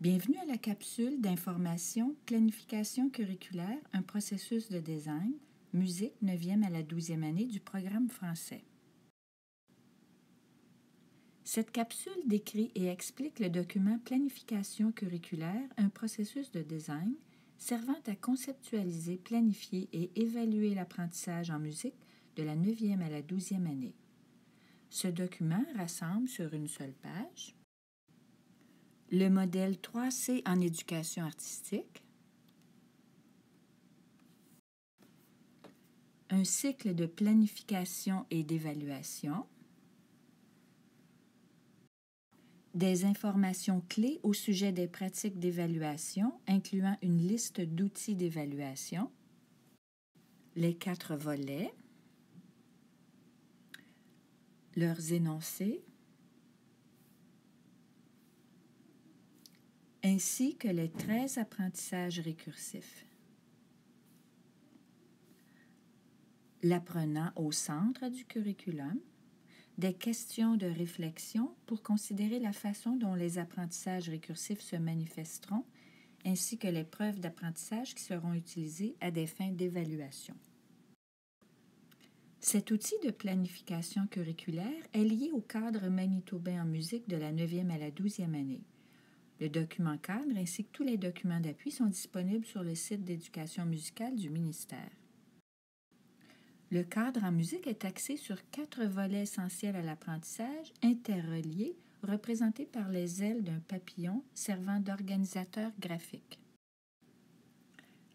Bienvenue à la capsule d'information Planification curriculaire, un processus de design, musique 9e à la 12e année du programme français. Cette capsule décrit et explique le document Planification curriculaire, un processus de design servant à conceptualiser, planifier et évaluer l'apprentissage en musique de la 9e à la 12e année. Ce document rassemble sur une seule page le modèle 3C en éducation artistique, un cycle de planification et d'évaluation, des informations clés au sujet des pratiques d'évaluation, incluant une liste d'outils d'évaluation, les 4 volets, leurs énoncés, ainsi que les 13 apprentissages récursifs. L'apprenant au centre du curriculum, des questions de réflexion pour considérer la façon dont les apprentissages récursifs se manifesteront, ainsi que les preuves d'apprentissage qui seront utilisées à des fins d'évaluation. Cet outil de planification curriculaire est lié au cadre manitobain en musique de la 9e à la 12e année. Le document cadre ainsi que tous les documents d'appui sont disponibles sur le site d'éducation musicale du ministère. Le cadre en musique est axé sur 4 volets essentiels à l'apprentissage, interreliés, représentés par les ailes d'un papillon servant d'organisateur graphique.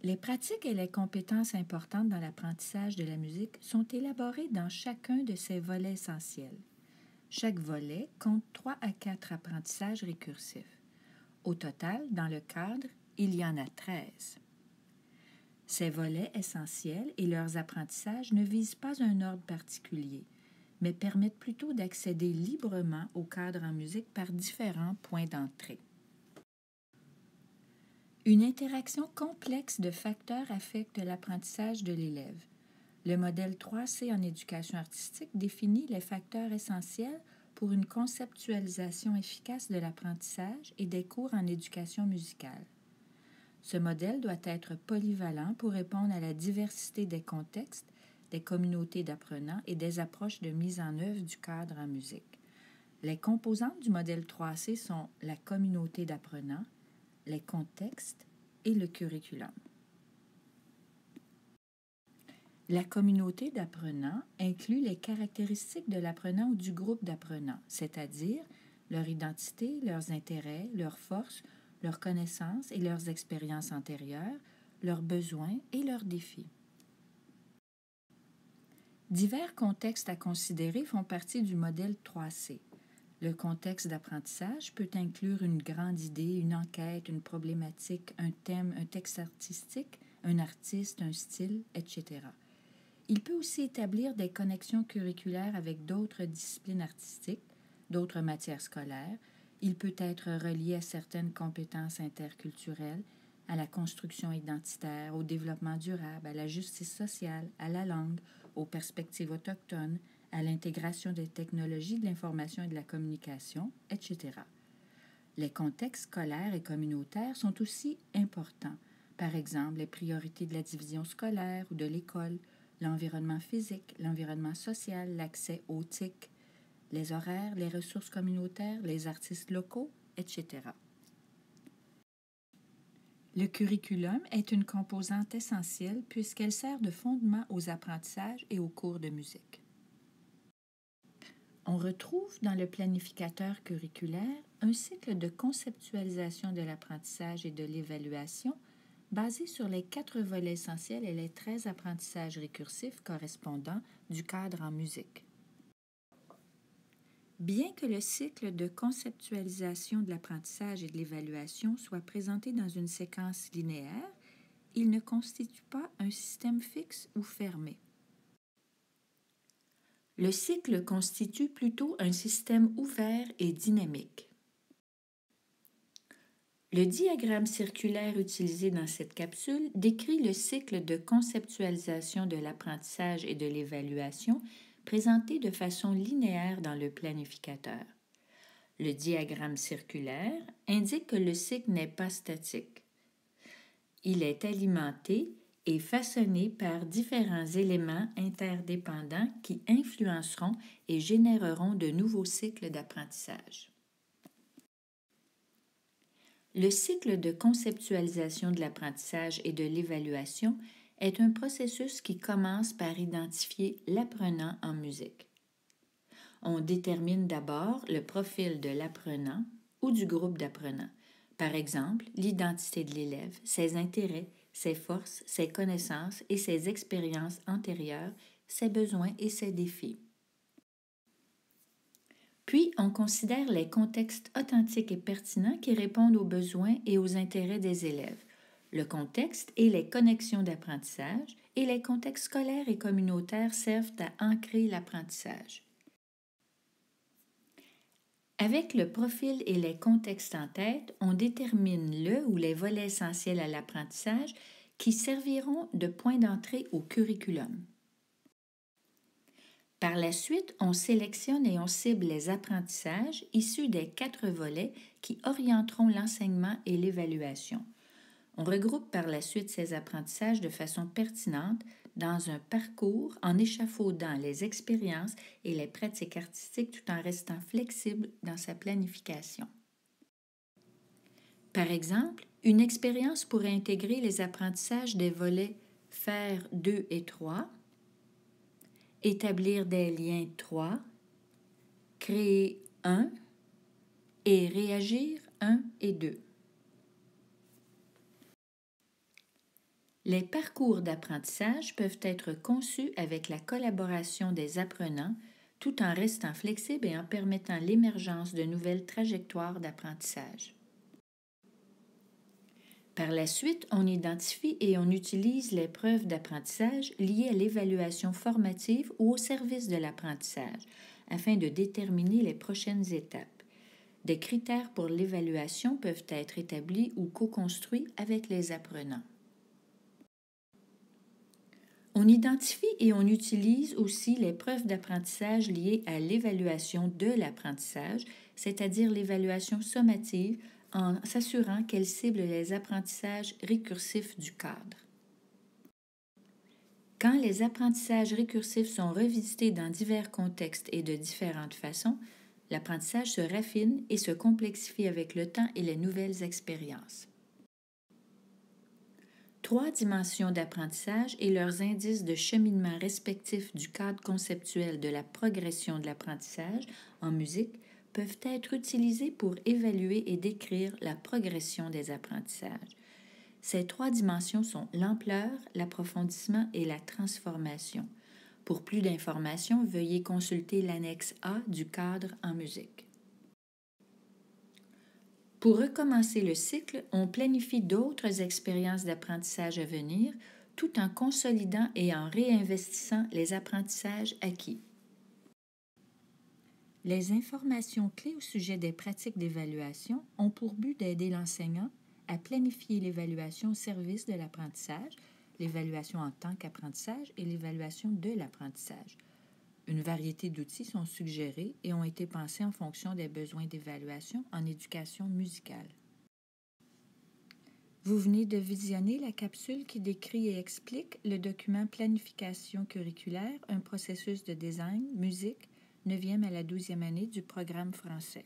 Les pratiques et les compétences importantes dans l'apprentissage de la musique sont élaborées dans chacun de ces volets essentiels. Chaque volet compte 3 à 4 apprentissages récursifs. Au total, dans le cadre, il y en a 13. Ces volets essentiels et leurs apprentissages ne visent pas un ordre particulier, mais permettent plutôt d'accéder librement au cadre en musique par différents points d'entrée. Une interaction complexe de facteurs affecte l'apprentissage de l'élève. Le modèle 3C en éducation artistique définit les facteurs essentiels pour une conceptualisation efficace de l'apprentissage et des cours en éducation musicale. Ce modèle doit être polyvalent pour répondre à la diversité des contextes, des communautés d'apprenants et des approches de mise en œuvre du cadre en musique. Les composantes du modèle 3C sont la communauté d'apprenants, les contextes et le curriculum. La communauté d'apprenants inclut les caractéristiques de l'apprenant ou du groupe d'apprenants, c'est-à-dire leur identité, leurs intérêts, leurs forces, leurs connaissances et leurs expériences antérieures, leurs besoins et leurs défis. Divers contextes à considérer font partie du modèle 3C. Le contexte d'apprentissage peut inclure une grande idée, une enquête, une problématique, un thème, un texte artistique, un artiste, un style, etc. Il peut aussi établir des connexions curriculaires avec d'autres disciplines artistiques, d'autres matières scolaires. Il peut être relié à certaines compétences interculturelles, à la construction identitaire, au développement durable, à la justice sociale, à la langue, aux perspectives autochtones, à l'intégration des technologies de l'information et de la communication, etc. Les contextes scolaires et communautaires sont aussi importants. Par exemple, les priorités de la division scolaire ou de l'école, l'environnement physique, l'environnement social, l'accès aux TIC, les horaires, les ressources communautaires, les artistes locaux, etc. Le curriculum est une composante essentielle puisqu'elle sert de fondement aux apprentissages et aux cours de musique. On retrouve dans le planificateur curriculaire un cycle de conceptualisation de l'apprentissage et de l'évaluation basé sur les 4 volets essentiels et les 13 apprentissages récursifs correspondants du cadre en musique. Bien que le cycle de conceptualisation de l'apprentissage et de l'évaluation soit présenté dans une séquence linéaire, il ne constitue pas un système fixe ou fermé. Le cycle constitue plutôt un système ouvert et dynamique. Le diagramme circulaire utilisé dans cette capsule décrit le cycle de conceptualisation de l'apprentissage et de l'évaluation présenté de façon linéaire dans le planificateur. Le diagramme circulaire indique que le cycle n'est pas statique. Il est alimenté et façonné par différents éléments interdépendants qui influenceront et généreront de nouveaux cycles d'apprentissage. Le cycle de conceptualisation de l'apprentissage et de l'évaluation est un processus qui commence par identifier l'apprenant en musique. On détermine d'abord le profil de l'apprenant ou du groupe d'apprenants. Par exemple, l'identité de l'élève, ses intérêts, ses forces, ses connaissances et ses expériences antérieures, ses besoins et ses défis. Puis, on considère les contextes authentiques et pertinents qui répondent aux besoins et aux intérêts des élèves, le contexte et les connexions d'apprentissage, et les contextes scolaires et communautaires servent à ancrer l'apprentissage. Avec le profil et les contextes en tête, on détermine le ou les volets essentiels à l'apprentissage qui serviront de point d'entrée au curriculum. Par la suite, on sélectionne et on cible les apprentissages issus des 4 volets qui orienteront l'enseignement et l'évaluation. On regroupe par la suite ces apprentissages de façon pertinente dans un parcours en échafaudant les expériences et les pratiques artistiques tout en restant flexible dans sa planification. Par exemple, une expérience pourrait intégrer les apprentissages des volets faire 2 et 3, établir des liens 3, créer 1 et réagir 1 et 2. Les parcours d'apprentissage peuvent être conçus avec la collaboration des apprenants tout en restant flexibles et en permettant l'émergence de nouvelles trajectoires d'apprentissage. Par la suite, on identifie et on utilise les preuves d'apprentissage liées à l'évaluation formative ou au service de l'apprentissage afin de déterminer les prochaines étapes. Des critères pour l'évaluation peuvent être établis ou co-construits avec les apprenants. On identifie et on utilise aussi les preuves d'apprentissage liées à l'évaluation de l'apprentissage, c'est-à-dire l'évaluation sommative, en s'assurant qu'elle cible les apprentissages récursifs du cadre. Quand les apprentissages récursifs sont revisités dans divers contextes et de différentes façons, l'apprentissage se raffine et se complexifie avec le temps et les nouvelles expériences. 3 dimensions d'apprentissage et leurs indices de cheminement respectifs du cadre conceptuel de la progression de l'apprentissage en musique peuvent être utilisés pour évaluer et décrire la progression des apprentissages. Ces 3 dimensions sont l'ampleur, l'approfondissement et la transformation. Pour plus d'informations, veuillez consulter l'annexe A du cadre en musique. Pour recommencer le cycle, on planifie d'autres expériences d'apprentissage à venir tout en consolidant et en réinvestissant les apprentissages acquis. Les informations clés au sujet des pratiques d'évaluation ont pour but d'aider l'enseignant à planifier l'évaluation au service de l'apprentissage, l'évaluation en tant qu'apprentissage et l'évaluation de l'apprentissage. Une variété d'outils sont suggérés et ont été pensés en fonction des besoins d'évaluation en éducation musicale. Vous venez de visionner la capsule qui décrit et explique le document Planification curriculaire, un processus de design, musique, 9e à la 12e année du programme français.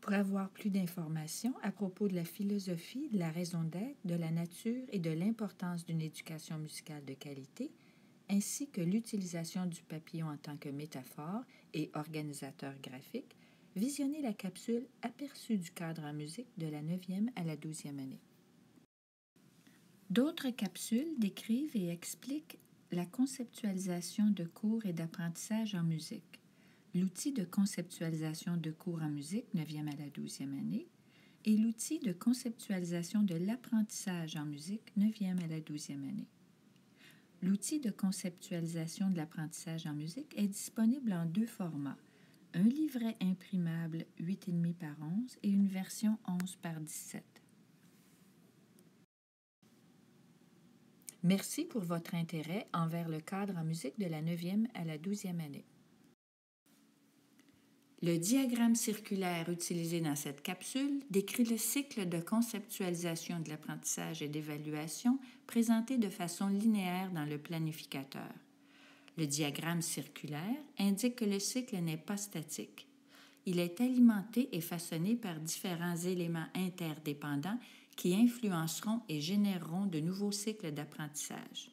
Pour avoir plus d'informations à propos de la philosophie, de la raison d'être, de la nature et de l'importance d'une éducation musicale de qualité, ainsi que l'utilisation du papillon en tant que métaphore et organisateur graphique, visionnez la capsule Aperçu du cadre en musique de la 9e à la 12e année. D'autres capsules décrivent et expliquent la conceptualisation de cours et d'apprentissage en musique, l'outil de conceptualisation de cours en musique 9e à la 12e année et l'outil de conceptualisation de l'apprentissage en musique 9e à la 12e année. L'outil de conceptualisation de l'apprentissage en musique est disponible en 2 formats, un livret imprimable 8,5 par 11 et une version 11 par 17. Merci pour votre intérêt envers le cadre en musique de la 9e à la 12e année. Le diagramme circulaire utilisé dans cette capsule décrit le cycle de conceptualisation de l'apprentissage et d'évaluation présenté de façon linéaire dans le planificateur. Le diagramme circulaire indique que le cycle n'est pas statique. Il est alimenté et façonné par différents éléments interdépendants qui influenceront et généreront de nouveaux cycles d'apprentissage.